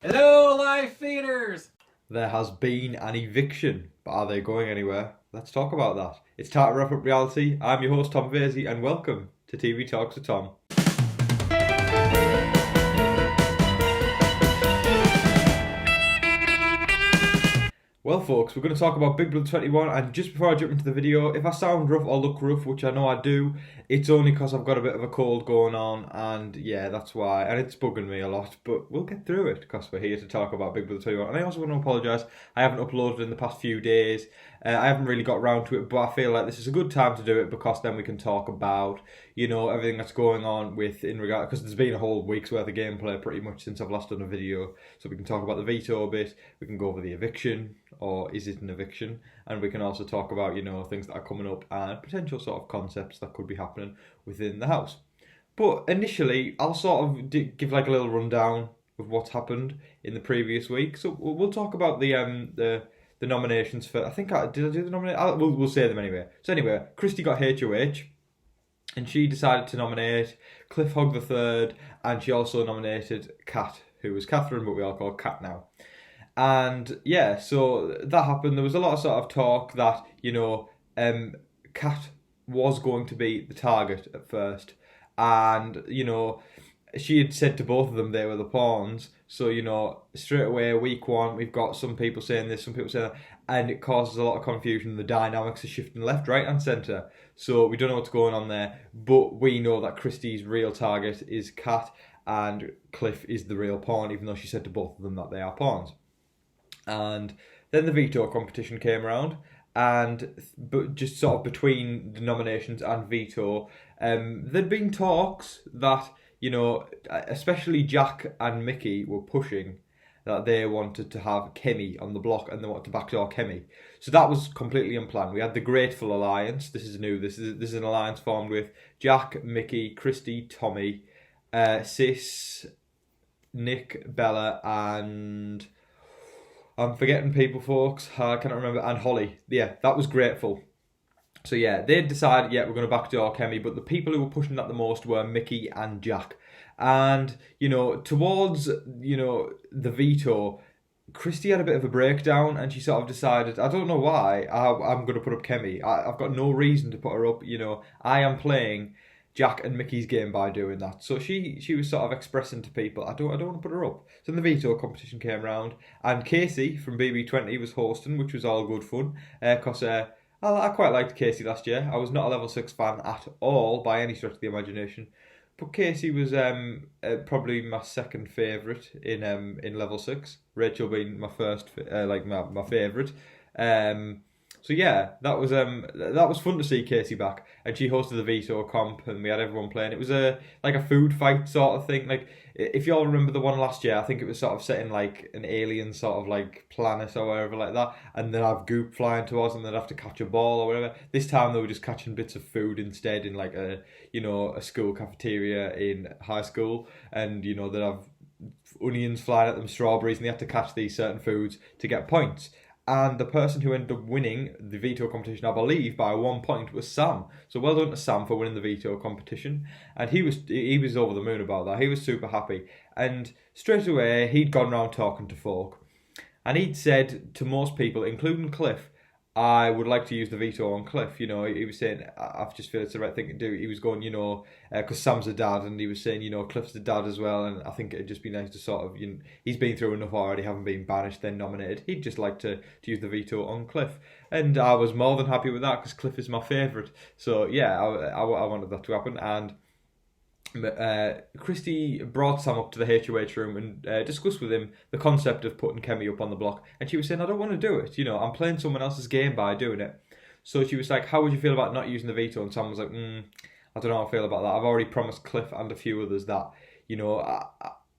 Hello, live feeders! There has been an eviction, but are they going anywhere? Let's talk about that. It's time to wrap up reality. I'm your host, Tom Vasey, and welcome to TV Talks with Tom. Well, folks, we're going to talk about Big Brother 21, and just before I jump into the video, if I sound rough or look rough, which I know I do, it's only because I've got a bit of a cold going on, and yeah, that's why, and it's bugging me a lot, but we'll get through it, because we're here to talk about Big Brother 21, and I also want to apologise, I haven't uploaded in the past few days, I haven't really got around to it, but I feel like this is a good time to do it, because then we can talk about, everything that's going on in regard, because there's been a whole week's worth of gameplay pretty much since I've last done a video, so we can talk about the veto bit, we can go over the eviction, or is it an eviction? And we can also talk about, things that are coming up and potential sort of concepts that could be happening within the house. But initially, I'll sort of give like a little rundown of what's happened in the previous week. So we'll talk about the nominations for. Did I do the nomination? We'll say them anyway. So anyway, Christy got HOH, and she decided to nominate Cliff Hogg the Third, and she also nominated Kat, who was Catherine, but we all call Kat now. And yeah, so that happened. There was a lot of sort of talk that, Kat was going to be the target at first. And, she had said to both of them they were the pawns. So, straight away, week one, we've got some people saying this, some people saying that. And it causes a lot of confusion. The dynamics are shifting left, right, and centre. So we don't know what's going on there. But we know that Christie's real target is Kat. And Cliff is the real pawn, even though she said to both of them that they are pawns. And then the veto competition came around, but just sort of between the nominations and veto, there'd been talks that, especially Jack and Mickey were pushing that they wanted to have Kemi on the block and they wanted to backdoor Kemi. So that was completely unplanned. We had the Grateful Alliance. This is new. This is an alliance formed with Jack, Mickey, Christy, Tommy, Sis, Nick, Bella, and I'm forgetting people, folks. I cannot remember. And Holly. Yeah, that was Grateful. So yeah, they decided, yeah, we're going to backdoor Kemi, but the people who were pushing that the most were Mickey and Jack. And, towards, the veto, Christy had a bit of a breakdown and she sort of decided, I don't know why, I'm going to put up Kemi. I've got no reason to put her up, I am playing Jack and Mickey's game by doing that. So she was sort of expressing to people, I don't want to put her up. So then the veto competition came round, and Casey from BB20 was hosting, which was all good fun. Because I quite liked Casey last year. I was not a level 6 fan at all by any stretch of the imagination. But Casey was probably my second favourite in level 6. Rachel being my first, my favourite. So yeah, that was fun to see Casey back, and she hosted the veto comp, and we had everyone playing. It was a food fight sort of thing. Like if you all remember the one last year, I think it was sort of set in like an alien sort of like planet or whatever like that, and then have goop flying towards them, and they'd have to catch a ball or whatever. This time they were just catching bits of food instead in like a school cafeteria in high school, and they'd have onions flying at them, strawberries, and they had to catch these certain foods to get points. And the person who ended up winning the veto competition, I believe, by 1 point was Sam. So well done to Sam for winning the veto competition. And he was over the moon about that. He was super happy. And straight away, he'd gone round talking to folk. And he'd said to most people, including Cliff, I would like to use the veto on Cliff. He was saying, I just feel it's the right thing to do. He was going, because Sam's a dad, and he was saying, Cliff's the dad as well, and I think it'd just be nice to sort of, he's been through enough already, having been banished, then nominated. He'd just like to use the veto on Cliff. And I was more than happy with that, because Cliff is my favourite. So, yeah, I wanted that to happen, and Christy brought Sam up to the HOH room and discussed with him the concept of putting Kemi up on the block. And she was saying, I don't want to do it. I'm playing someone else's game by doing it. So she was like, how would you feel about not using the veto? And Sam was like, I don't know how I feel about that. I've already promised Cliff and a few others that,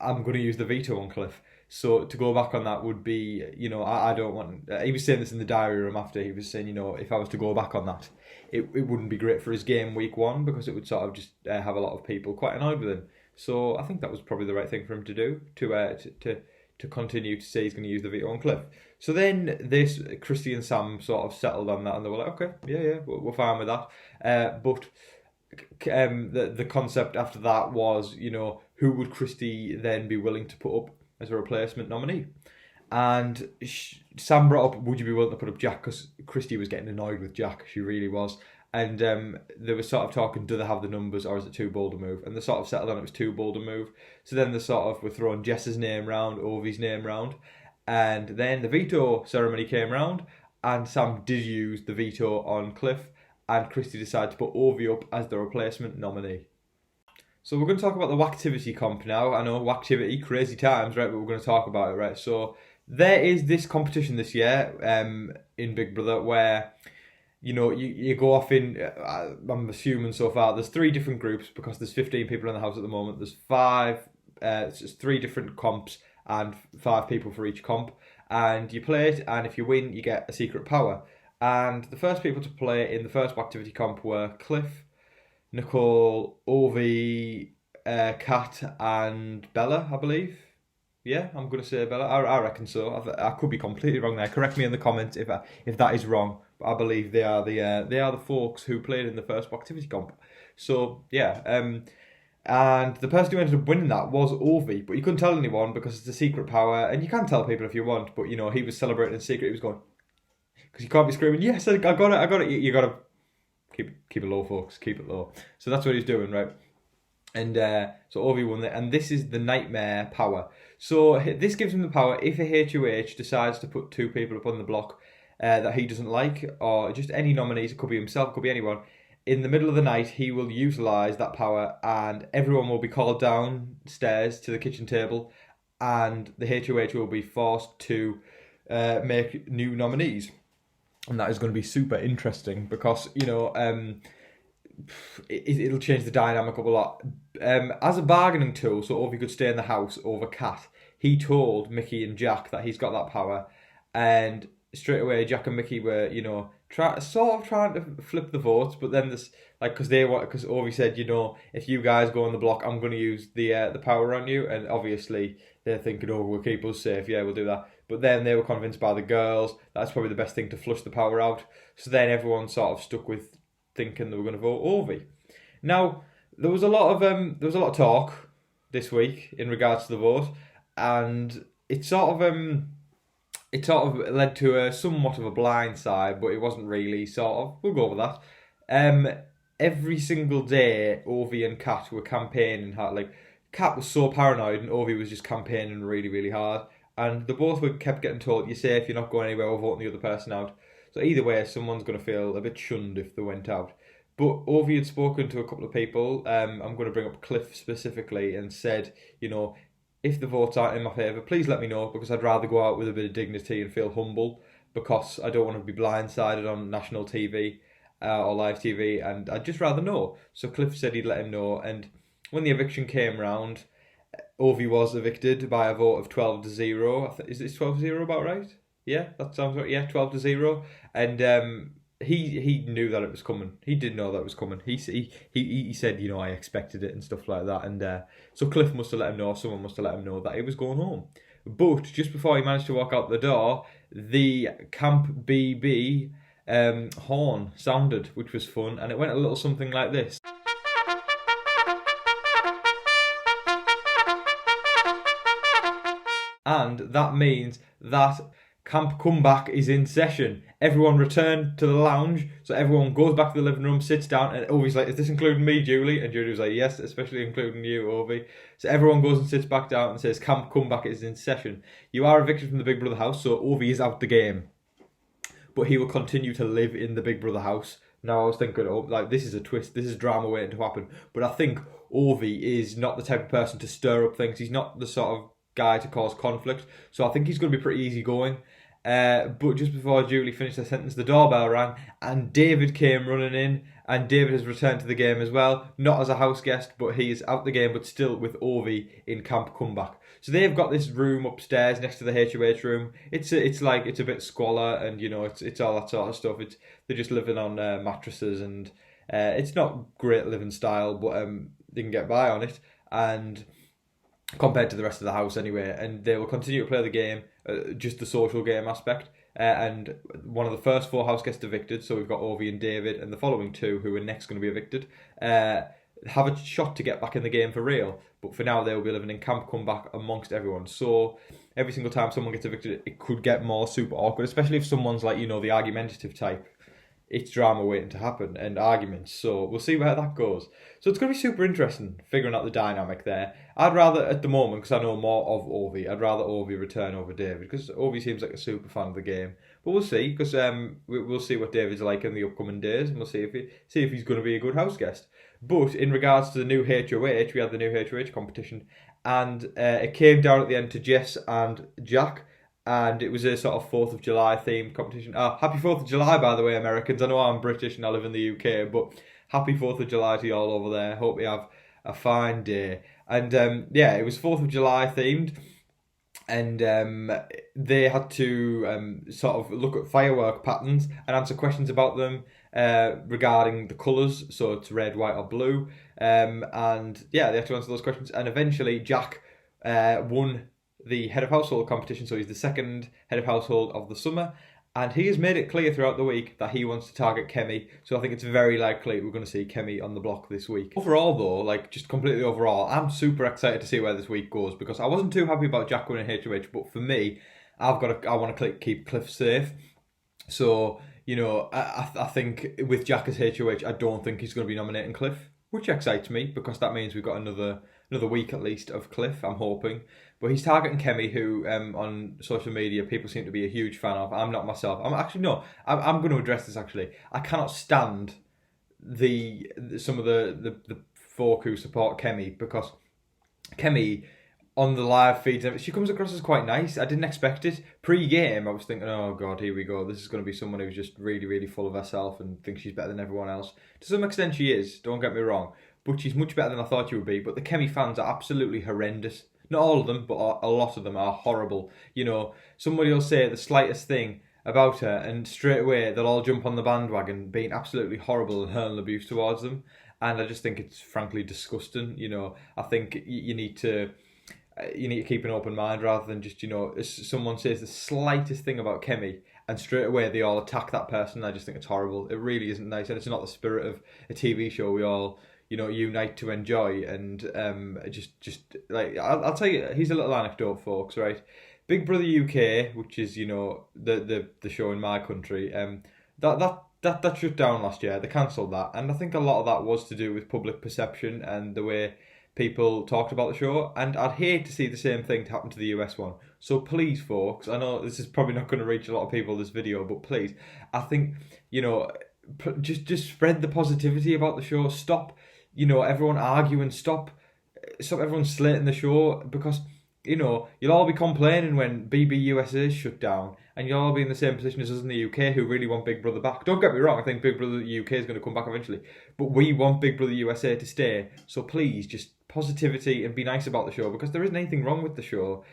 I'm going to use the veto on Cliff. So to go back on that would be, I don't want... he was saying this in the diary room after. He was saying, if I was to go back on that, it wouldn't be great for his game week one, because it would sort of just have a lot of people quite annoyed with him. So I think that was probably the right thing for him to do, to continue to say he's going to use the veto on Cliff. So then Christy and Sam sort of settled on that, and they were like, okay, yeah, we're fine with that. But the concept after that was, who would Christy then be willing to put up as a replacement nominee. And Sam brought up, would you be willing to put up Jack? Because Christy was getting annoyed with Jack. She really was. And they were sort of talking, do they have the numbers or is it too bold a move? And they sort of settled on it was too bold a move. So then they sort of were throwing Jess's name round, Ovi's name round. And then the veto ceremony came round and Sam did use the veto on Cliff. And Christy decided to put Ovi up as the replacement nominee. So we're going to talk about the Whacktivity comp now. I know, Whacktivity, crazy times, right? But we're going to talk about it, right? So there is this competition this year in Big Brother where, you know, you go off in, I'm assuming so far, there's 3 different groups because there's 15 people in the house at the moment. There's 5, it's just 3 different comps and 5 people for each comp. And you play it, and if you win, you get a secret power. And the first people to play in the first Whacktivity comp were Cliff, Nicole, Ovi, Kat, and Bella, I believe. Yeah, I'm going to say Bella. I reckon so. I could be completely wrong there. Correct me in the comments if that is wrong. But I believe they are the folks who played in the first Whacktivity comp. So yeah, and the person who ended up winning that was Ovi, but you couldn't tell anyone because it's a secret power, and you can tell people if you want. But you know, he was celebrating in secret. He was going because you can't be screaming, "Yes, I got it, I got it." You got to keep it low, folks. Keep it low. So that's what he's doing, right? And so Ovi won it, and this is the nightmare power. So this gives him the power if a HOH decides to put 2 people up on the block that he doesn't like, or just any nominees, it could be himself, it could be anyone. In the middle of the night, he will utilise that power, and everyone will be called downstairs to the kitchen table, and the HOH will be forced to make new nominees. And that is going to be super interesting because, you know, it'll change the dynamic up a lot. As a bargaining tool, so Ovi could stay in the house over Kat, he told Mickey and Jack that he's got that power, and straight away Jack and Mickey were, you know, trying to flip the votes, but then this, like, because Ovi said, you know, if you guys go on the block, I'm going to use the power on you, and obviously they're thinking, oh, we'll keep us safe, yeah, we'll do that. But then they were convinced by the girls that's probably the best thing to flush the power out. So then everyone sort of stuck with thinking they were going to vote Ovi. Now there was a lot of talk this week in regards to the vote, and it sort of led to a somewhat of a blind side, but it wasn't really. Sort of, we'll go over that. Every single day, Ovi and Kat were campaigning hard. Like, Kat was so paranoid, and Ovi was just campaigning really, really hard. And they both kept getting told, "You're safe. You're not going anywhere. We're voting the other person out." So either way, someone's going to feel a bit shunned if they went out. But Ovi had spoken to a couple of people. I'm going to bring up Cliff specifically, and said, you know, if the votes aren't in my favour, please let me know, because I'd rather go out with a bit of dignity and feel humble, because I don't want to be blindsided on national TV or live TV, and I'd just rather know. So Cliff said he'd let him know, and when the eviction came round, Ovi was evicted by a vote of 12-0. Is it 12-0 about right? Yeah, that sounds right. Yeah, 12-0. And he knew that it was coming. He did know that it was coming. He said, you know, I expected it and stuff like that. And so Cliff must have let him know, someone must have let him know that he was going home. But just before he managed to walk out the door, the Camp BB horn sounded, which was fun. And it went a little something like this. And that means that Camp Comeback is in session. Everyone returned to the lounge, so everyone goes back to the living room, sits down, and Ovi's like, "Is this including me, Julie?" And Julie was like, "Yes, especially including you, Ovi." So everyone goes and sits back down and says, "Camp Comeback is in session. You are evicted from the Big Brother house, so Ovi is out the game. But he will continue to live in the Big Brother house." Now I was thinking, oh, like, this is a twist, this is drama waiting to happen. But I think Ovi is not the type of person to stir up things. He's not the sort of guy to cause conflict, so I think he's going to be pretty easygoing. But just before Julie finished her sentence, the doorbell rang, and David came running in, and David has returned to the game as well, not as a house guest, but he is out the game, but still with Ovi in Camp Comeback. So they've got this room upstairs next to the HOH room. It's a bit squalor, and you know, it's all that sort of stuff. They're just living on mattresses, and it's not great living style, but they can get by on it, and compared to the rest of the house anyway, and they will continue to play the game, just the social game aspect. And one of the first 4 house guests evicted, so we've got Ovi and David, and the following 2 who are next going to be evicted. have a shot to get back in the game for real. But for now, they will be living in camp comeback amongst everyone. So every single time someone gets evicted, it could get more super awkward, especially if someone's like, the argumentative type. It's drama waiting to happen and arguments. So we'll see where that goes. So it's going to be super interesting figuring out the dynamic there. I'd rather, at the moment, because I know more of Ovi, I'd rather Ovi return over David, because Ovi seems like a super fan of the game. But we'll see, because we'll see what David's like in the upcoming days, and we'll see if he's going to be a good house guest. But in regards to the new HOH, we had the new HOH competition, and it came down at the end to Jess and Jack. And it was a sort of 4th of July themed competition. Happy 4th of July, by the way, Americans. I know I'm British and I live in the UK, but happy 4th of July to you all over there. Hope you have a fine day. And it was 4th of July themed. And they had to sort of look at firework patterns and answer questions about them regarding the colours. So it's red, white or blue. They had to answer those questions. And eventually Jack won the head of household competition, so he's the second head of household of the summer, and he has made it clear throughout the week that he wants to target Kemi, so I think it's very likely we're going to see Kemi on the block this week. Overall though, just completely overall, I'm super excited to see where this week goes, because I wasn't too happy about Jack winning HOH, but for me, I want to keep Cliff safe, so, I think with Jack as HOH, I don't think he's going to be nominating Cliff, which excites me, because that means we've got another week at least of Cliff, I'm hoping. But he's targeting Kemi, who on social media people seem to be a huge fan of. I'm not myself. I'm going to address this actually. I cannot stand some of the folk who support Kemi, because Kemi on the live feeds, she comes across as quite nice. I didn't expect it. Pre-game, I was thinking, oh God, here we go. This is going to be someone who's just really, really full of herself and thinks she's better than everyone else. To some extent she is, don't get me wrong. But she's much better than I thought she would be. But the Kemi fans are absolutely horrendous. Not all of them, but a lot of them are horrible. Somebody will say the slightest thing about her and straight away they'll all jump on the bandwagon, being absolutely horrible and hurling abuse towards them. And I just think it's frankly disgusting. I think you need to keep an open mind rather than just, if someone says the slightest thing about Kemi and straight away they all attack that person. I just think it's horrible. It really isn't nice, and it's not the spirit of a TV show we all unite to enjoy. And I'll tell you, here's a little anecdote, folks, right? Big Brother UK, which is, the show in my country, that shut down last year. They cancelled that, and I think a lot of that was to do with public perception and the way people talked about the show, and I'd hate to see the same thing to happen to the US one. So please, folks, I know this is probably not going to reach a lot of people, this video, but please, I think, just spread the positivity about the show. Stop everyone arguing, stop everyone slating the show, because you'll all be complaining when BBUSA is shut down, and you'll all be in the same position as us in the UK who really want Big Brother back. Don't get me wrong, I think Big Brother UK is going to come back eventually, but we want Big Brother USA to stay. So please, just positivity and be nice about the show, because there isn't anything wrong with the show.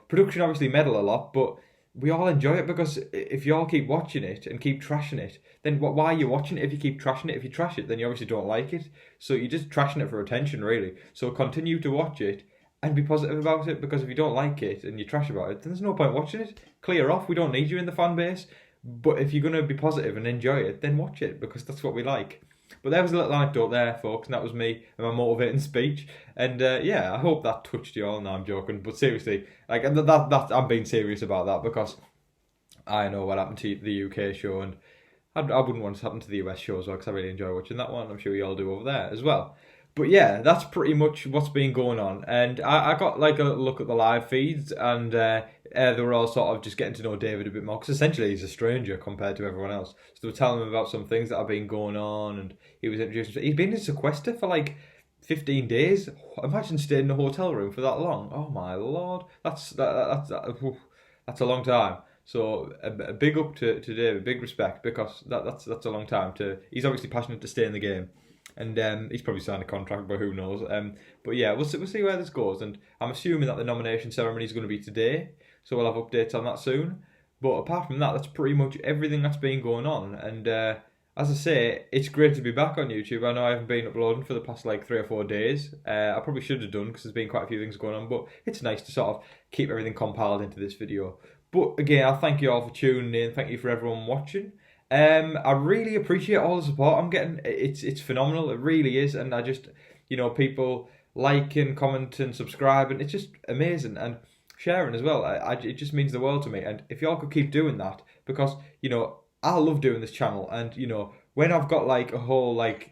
Production obviously meddle a lot, but we all enjoy it, because if you all keep watching it and keep trashing it, then why are you watching it if you keep trashing it? If you trash it, then you obviously don't like it. So you're just trashing it for attention, really. So continue to watch it and be positive about it, because if you don't like it and you trash about it, then there's no point watching it. Clear off. We don't need you in the fan base. But if you're going to be positive and enjoy it, then watch it, because that's what we like. But there was a little anecdote there, folks, and that was me and my motivating speech. And I hope that touched you all. No, I'm joking, but seriously, that I'm being serious about that, because I know what happened to the UK show, and I wouldn't want it to happen to the US show as well, because I really enjoy watching that one. I'm sure you all do over there as well. But yeah, that's pretty much what's been going on. And I got a look at the live feeds, and they were all sort of just getting to know David a bit more, because essentially he's a stranger compared to everyone else. So they were telling him about some things that have been going on, and he was introducing. He's been in sequester for 15 days. Imagine staying in a hotel room for that long. Oh my lord, that's a long time. So a big up to David, big respect, because that's a long time. He's obviously passionate to stay in the game. And he's probably signed a contract, but who knows? But yeah, we'll see where this goes. And I'm assuming that the nomination ceremony is going to be today, so we'll have updates on that soon. But apart from that, that's pretty much everything that's been going on. And as I say, it's great to be back on YouTube. I know I haven't been uploading for the past 3 or 4 days. I probably should have done, because there's been quite a few things going on. But it's nice to sort of keep everything compiled into this video. But again, I'll thank you all for tuning in. Thank you for everyone watching. I really appreciate all the support I'm getting. It's phenomenal. It really is, and I just people liking, commenting, subscribing. It's just amazing, and sharing as well. It just means the world to me. And if y'all could keep doing that, because I love doing this channel, and when I've got like a whole like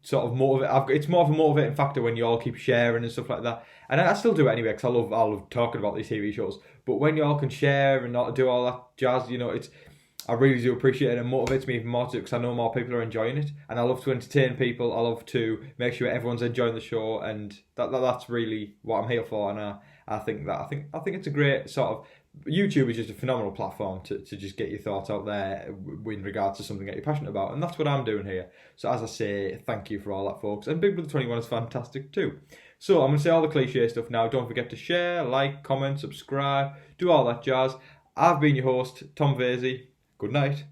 sort of motivate. It's more of a motivating factor when you all keep sharing and stuff like that. And I still do it anyway because I love talking about these TV shows. But when you all can share and not do all that jazz, it's I really do appreciate it, and it motivates me even more to because I know more people are enjoying it, and I love to entertain people. I love to make sure everyone's enjoying the show, and that's really what I'm here for. And I think it's a great sort of YouTube is just a phenomenal platform to just get your thoughts out there in regards to something that you're passionate about, and that's what I'm doing here. So as I say, thank you for all that, folks. And Big Brother 21 is fantastic too. So I'm going to say all the cliche stuff now. Don't forget to share, like, comment, subscribe, do all that jazz. I've been your host, Tom Vasey. Good night.